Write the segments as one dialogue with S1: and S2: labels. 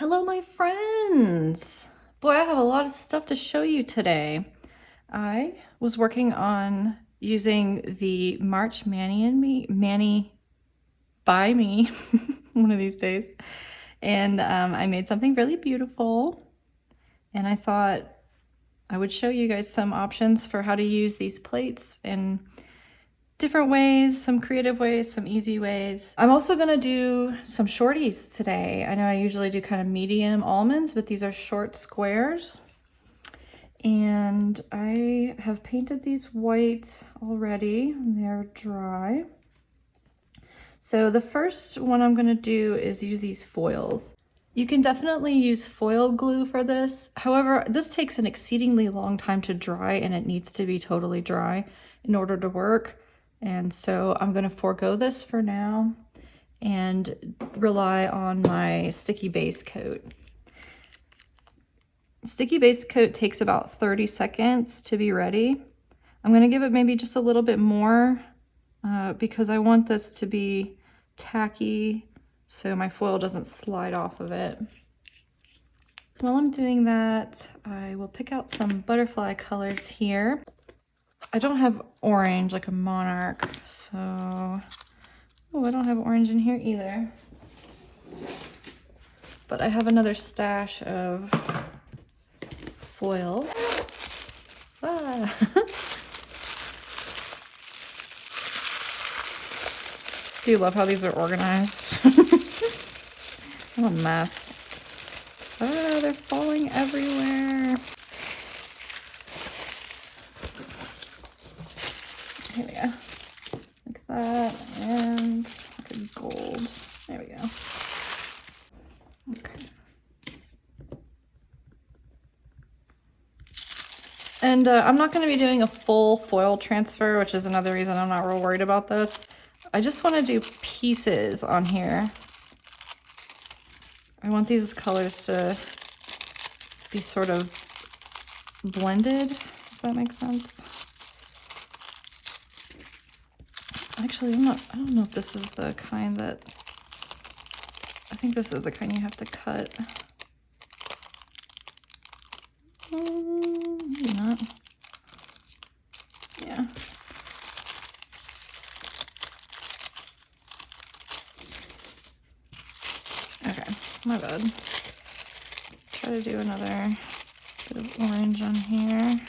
S1: Hello, my friends. Boy, I have a lot of stuff to show you today. I was working on using the March Mani by me one of these days. And I made something really beautiful. And I thought I would show you guys some options for how to use these plates in different ways, some creative ways, some easy ways. I'm also gonna do some shorties today. I know I usually do kind of medium almonds, but these are short squares. And I have painted these white already. They're dry. So the first one I'm gonna do is use these foils. You can definitely use foil glue for this. However, this takes an exceedingly long time to dry and it needs to be totally dry in order to work. And so I'm going to forego this for now and rely on my sticky base coat. Sticky base coat takes about 30 seconds to be ready. I'm going to give it maybe just a little bit more because I want this to be tacky so my foil doesn't slide off of it. While I'm doing that, I will pick out some butterfly colors here. I don't have orange like a monarch, so... Oh, I don't have orange in here either. But I have another stash of foil. Ah. Do you love how these are organized? I'm a mess. Ah, they're falling everywhere. Here we go. Like that, and like a gold. There we go. Okay. And I'm not going to be doing a full foil transfer, which is another reason I'm not real worried about this. I just want to do pieces on here. I want these colors to be sort of blended, if that makes sense. Actually, I don't know if this is the kind that, I think this is the kind you have to cut. Maybe not. Yeah. Okay, my bad. Try to do another bit of orange on here.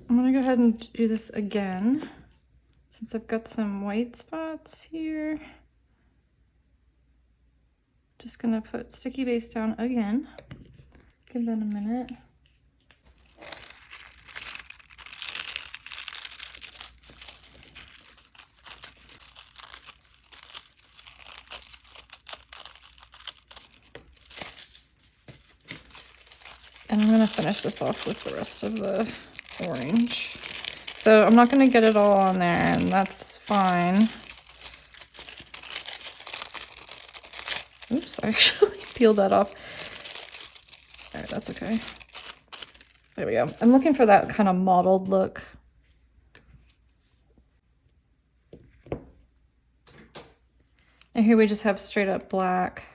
S1: I'm gonna go ahead and do this again since I've got some white spots here. Just gonna put sticky base down again. Give that a minute. And I'm gonna finish this off with the rest of the orange. So I'm not gonna get it all on there, and that's fine. Oops, I actually peeled that off. All right, that's okay. There we go. I'm looking for that kind of mottled look. And here we just have straight up black.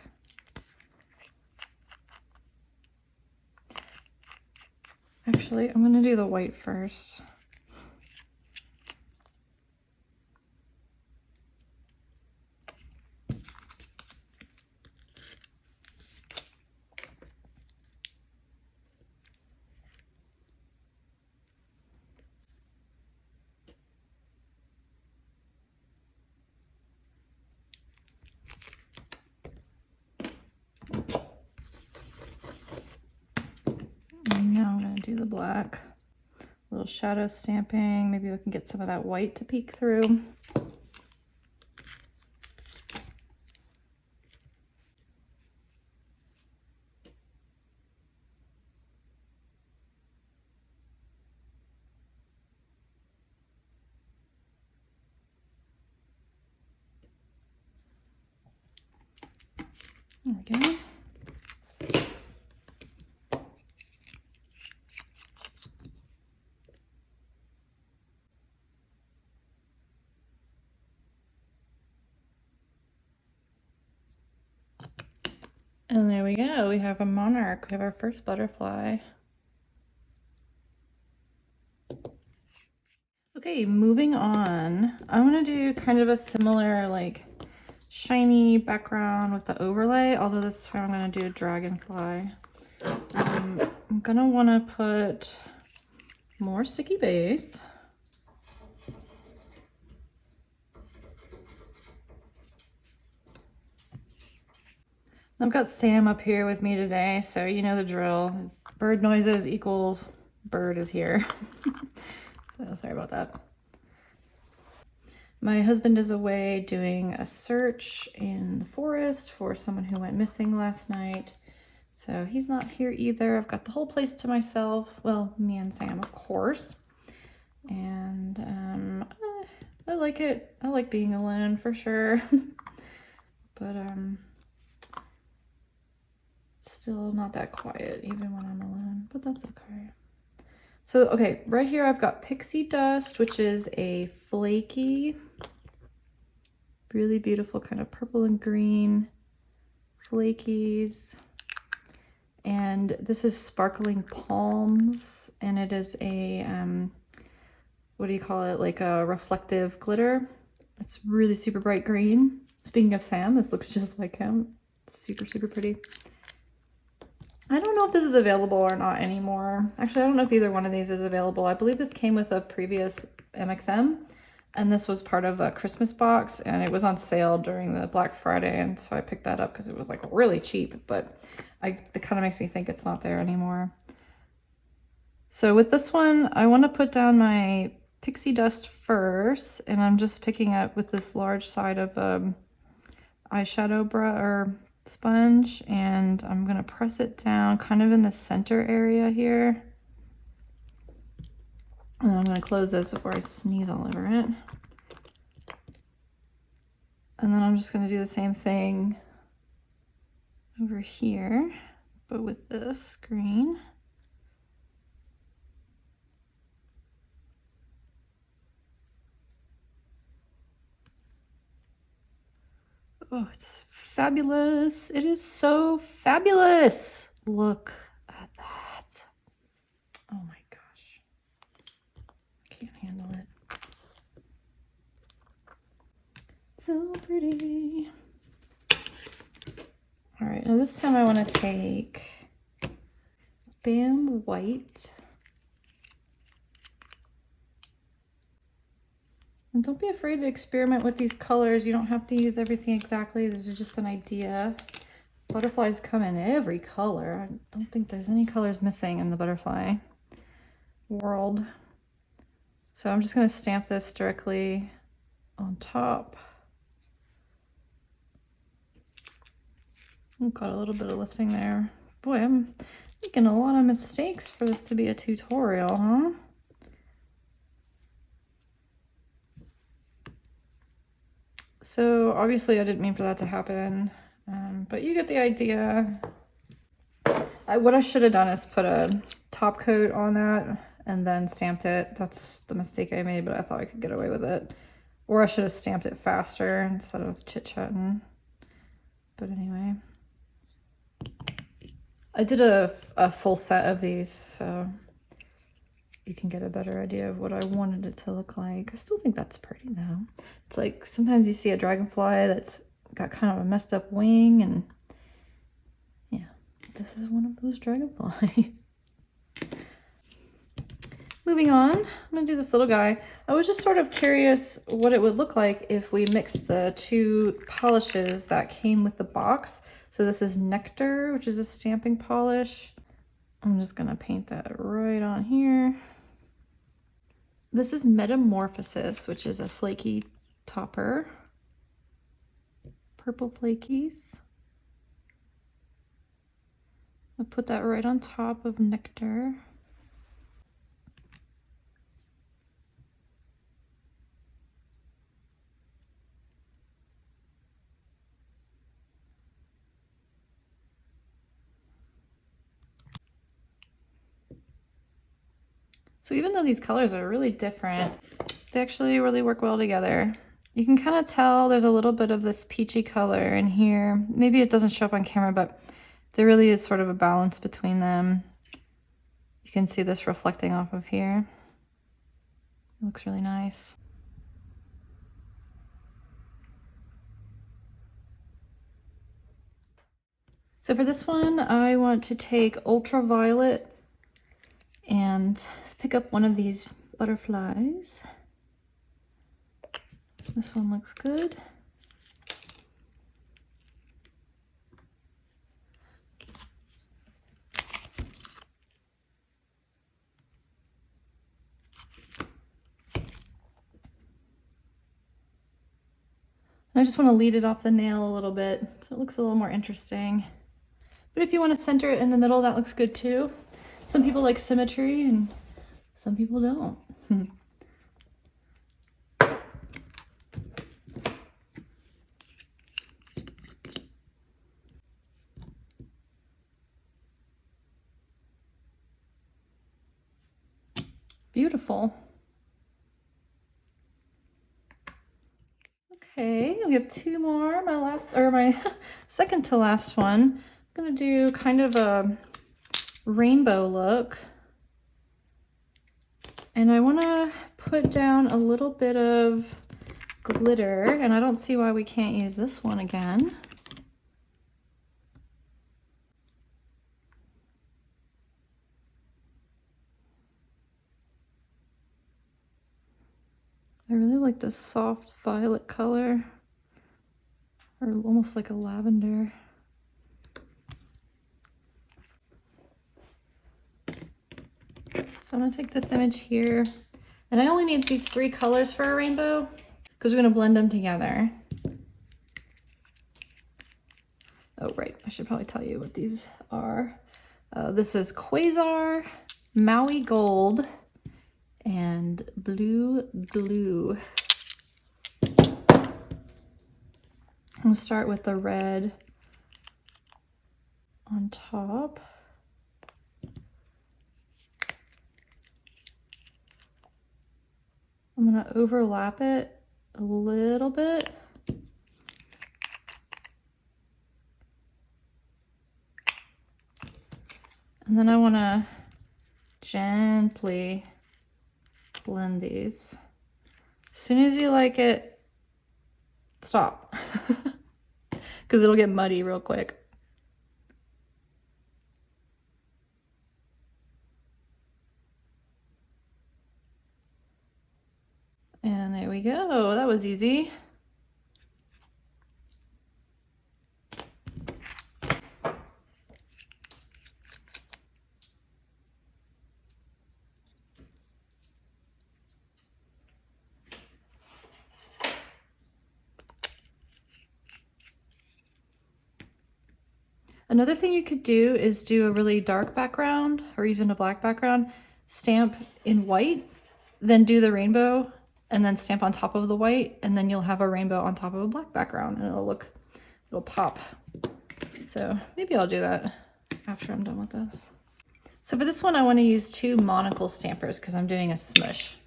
S1: Actually, I'm gonna do the white first. And now I'm gonna do the black. A little shadow stamping. Maybe we can get some of that white to peek through. There we go. And there we go, we have a monarch, we have our first butterfly. Okay, moving on. I'm gonna do kind of a similar like shiny background with the overlay, although this time I'm gonna do a dragonfly. I'm gonna wanna put more sticky base. I've got Sam up here with me today, so you know the drill. Bird noises equals bird is here. So sorry about that. My husband is away doing a search in the forest for someone who went missing last night. So he's not here either. I've got the whole place to myself. Well, me and Sam, of course. And I like it. I like being alone for sure. But still not that quiet even when I'm alone, but that's okay. So, okay, right here I've got pixie dust, which is a flaky, really beautiful kind of purple and green flakies. And this is sparkling palms, and it is a, what do you call it? Like a reflective glitter. It's really super bright green. Speaking of Sam, this looks just like him. Super, super pretty. I don't know if this is available or not anymore. Actually, I don't know if either one of these is available. I believe this came with a previous MxM, and this was part of a Christmas box, and it was on sale during the Black Friday, and so I picked that up because it was like really cheap, but it kind of makes me think it's not there anymore. So with this one, I want to put down my pixie dust first, and I'm just picking up with this large side of eyeshadow brush or sponge, and I'm gonna press it down kind of in the center area here. And then I'm gonna close this before I sneeze all over it. And then I'm just gonna do the same thing over here, but with this green. Oh, it's fabulous. It is so fabulous. Look at that. Oh my gosh. I can't handle it. So pretty. All right, now this time I want to take Bam White. And don't be afraid to experiment with these colors. You don't have to use everything exactly. This is just an idea. Butterflies come in every color. I don't think there's any colors missing in the butterfly world. So I'm just going to stamp this directly on top. I've got a little bit of lifting there. Boy, I'm making a lot of mistakes for this to be a tutorial, huh? So obviously I didn't mean for that to happen, but you get the idea. What I should have done is put a top coat on that and then stamped it. That's the mistake I made, but I thought I could get away with it. Or I should have stamped it faster instead of chit-chatting. But anyway. I did a full set of these, so you can get a better idea of what I wanted it to look like. I still think that's pretty though. It's like sometimes you see a dragonfly that's got kind of a messed up wing, and yeah, this is one of those dragonflies. Moving on, I'm gonna do this little guy. I was just sort of curious what it would look like if we mixed the two polishes that came with the box. So this is Nectar, which is a stamping polish. I'm just gonna paint that right on here. This is Metamorphosis, which is a flaky topper. Purple flakies. I'll put that right on top of Nectar. So even though these colors are really different, they actually really work well together. You can kind of tell there's a little bit of this peachy color in here. Maybe it doesn't show up on camera, but There really is sort of a balance between them. You can see this reflecting off of here. It looks really nice. So for this one, I want to take ultraviolet and pick up one of these butterflies. This one looks good. I just want to lead it off the nail a little bit so it looks a little more interesting. But if you want to center it in the middle, that looks good too. Some people like symmetry and some people don't. Beautiful. Okay, we have two more. My second to last one. I'm gonna do kind of a rainbow look. And I wanna put down a little bit of glitter, and I don't see why we can't use this one again. I really like this soft violet color, or almost like a lavender. So I'm gonna take this image here, and I only need these three colors for a rainbow because we're gonna blend them together. Oh, right, I should probably tell you what these are. This is Quasar, Maui Gold, and Blue Glue. I'm gonna start with the red on top. I'm gonna overlap it a little bit. And then I wanna gently blend these. As soon as you like it, stop, because it'll get muddy real quick. And there we go, that was easy. Another thing you could do is do a really dark background or even a black background, stamp in white, then do the rainbow, and then stamp on top of the white, and then you'll have a rainbow on top of a black background, and it'll pop. So maybe I'll do that after I'm done with this. So for this one, I want to use two monocle stampers because I'm doing a smush.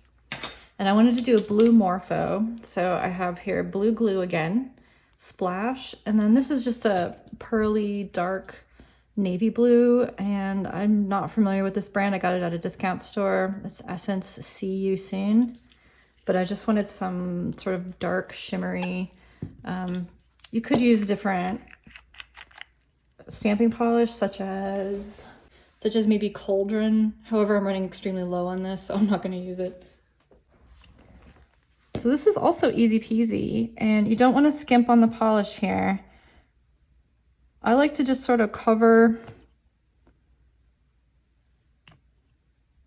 S1: And I wanted to do a blue morpho. So I have here Blue Glue again, Splash, and then this is just a pearly dark navy blue, and I'm not familiar with this brand. I got it at a discount store. It's Essence See You Soon. But I just wanted some sort of dark shimmery. You could use different stamping polish such as maybe Cauldron. However, I'm running extremely low on this, so I'm not going to use it. So this is also easy peasy, and you don't want to skimp on the polish here. I like to just sort of cover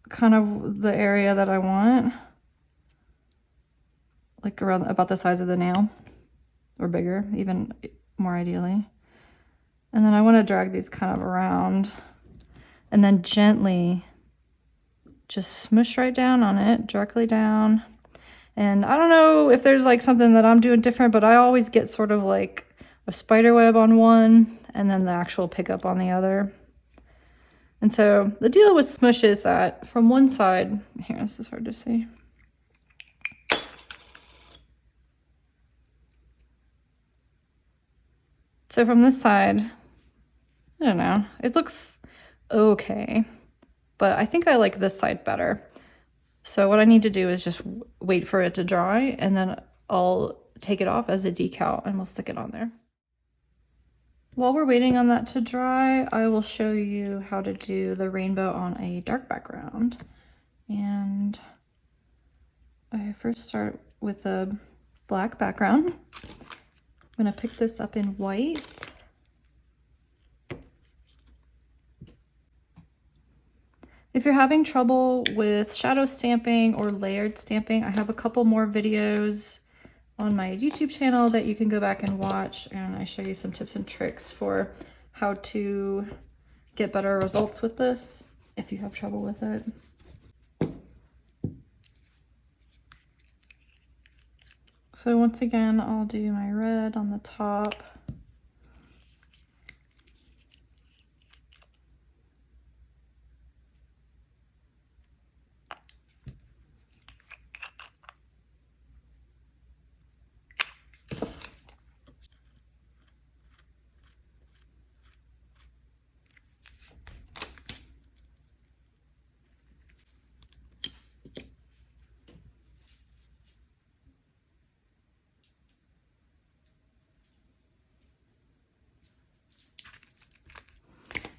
S1: kind of the area that I want, like around about the size of the nail or bigger, even more ideally. And then I want to drag these kind of around and then gently just smush right down on it, directly down. And I don't know if there's like something that I'm doing different, but I always get sort of like a spider web on one and then the actual pickup on the other. And so the deal with smush is that from one side, here, this is hard to see. So from this side, I don't know. It looks okay, but I think I like this side better. So what I need to do is just wait for it to dry, and then I'll take it off as a decal and we'll stick it on there. While we're waiting on that to dry, I will show you how to do the rainbow on a dark background. And I first start with a black background. I'm gonna pick this up in white. If you're having trouble with shadow stamping or layered stamping, I have a couple more videos on my YouTube channel that you can go back and watch, and I show you some tips and tricks for how to get better results with this if you have trouble with it. So once again, I'll do my red on the top.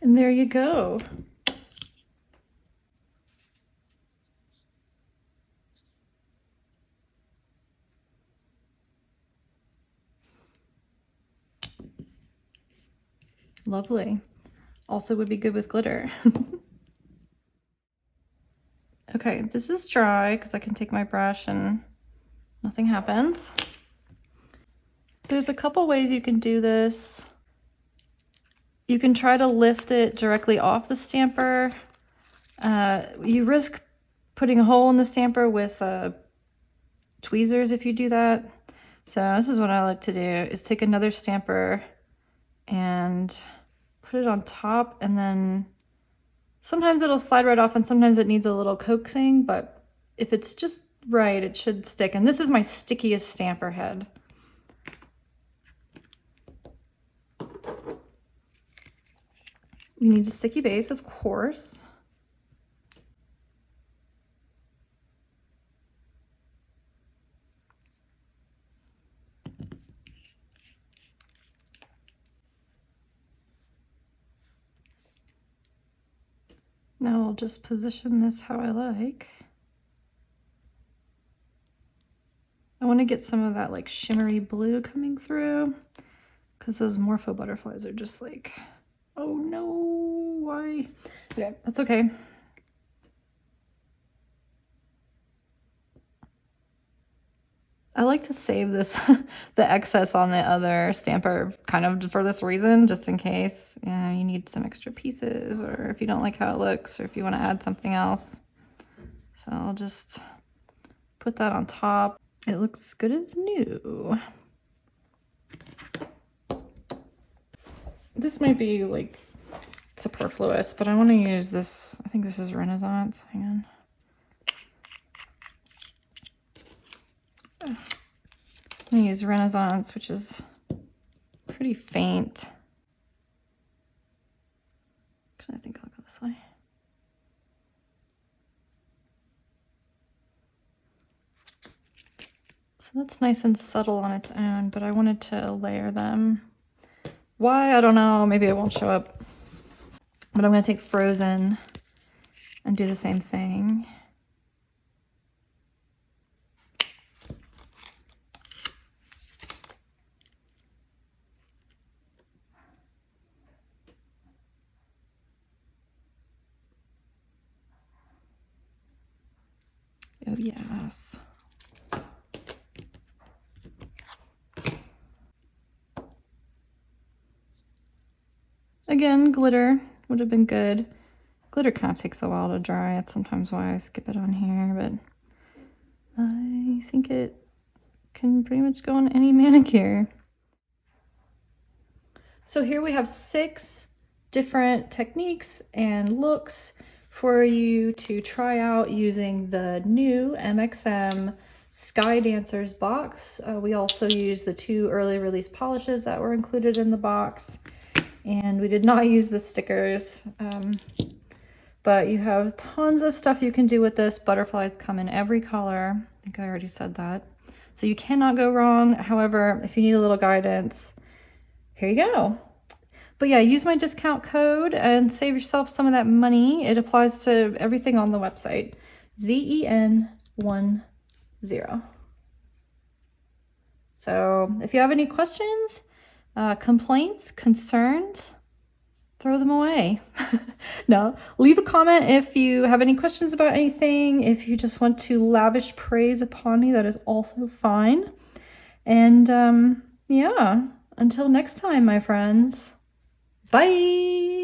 S1: And there you go. Lovely. Also would be good with glitter. Okay, this is dry because I can take my brush and nothing happens. There's a couple ways you can do this. You can try to lift it directly off the stamper. You risk putting a hole in the stamper with tweezers if you do that. So this is what I like to do, is take another stamper and put it on top, and then sometimes it'll slide right off and sometimes it needs a little coaxing, but if it's just right, it should stick. And this is my stickiest stamper head. You need a sticky base, of course. Now I'll just position this how I like. I want to get some of that like shimmery blue coming through, because those Morpho butterflies are just like, oh no, why? Okay, that's okay. I like to save this, the excess on the other stamper kind of for this reason, just in case you need some extra pieces, or if you don't like how it looks, or if you want to add something else. So I'll just put that on top. It looks good as new. This might be like superfluous, but I want to use this. I think this is Renaissance. Hang on. I'm gonna use Renaissance, which is pretty faint. Actually, I think I'll go this way. So that's nice and subtle on its own, but I wanted to layer them. Why? I don't know. Maybe it won't show up. But I'm gonna take Frozen and do the same thing. Oh, yes. Again, glitter would have been good. Glitter kind of takes a while to dry. That's sometimes why I skip it on here, but I think it can pretty much go on any manicure. So here we have 6 different techniques and looks for you to try out using the new MxM Sky Dancers box. We also use the 2 early release polishes that were included in the box. And we did not use the stickers, but you have tons of stuff you can do with this. Butterflies come in every color. I think I already said that. So you cannot go wrong. However, if you need a little guidance, here you go. But yeah, use my discount code and save yourself some of that money. It applies to everything on the website. ZEN10. So if you have any questions, complaints, concerns, throw them away. No, leave a comment if you have any questions about anything. If you just want to lavish praise upon me, that is also fine. And yeah, until next time, my friends. Bye.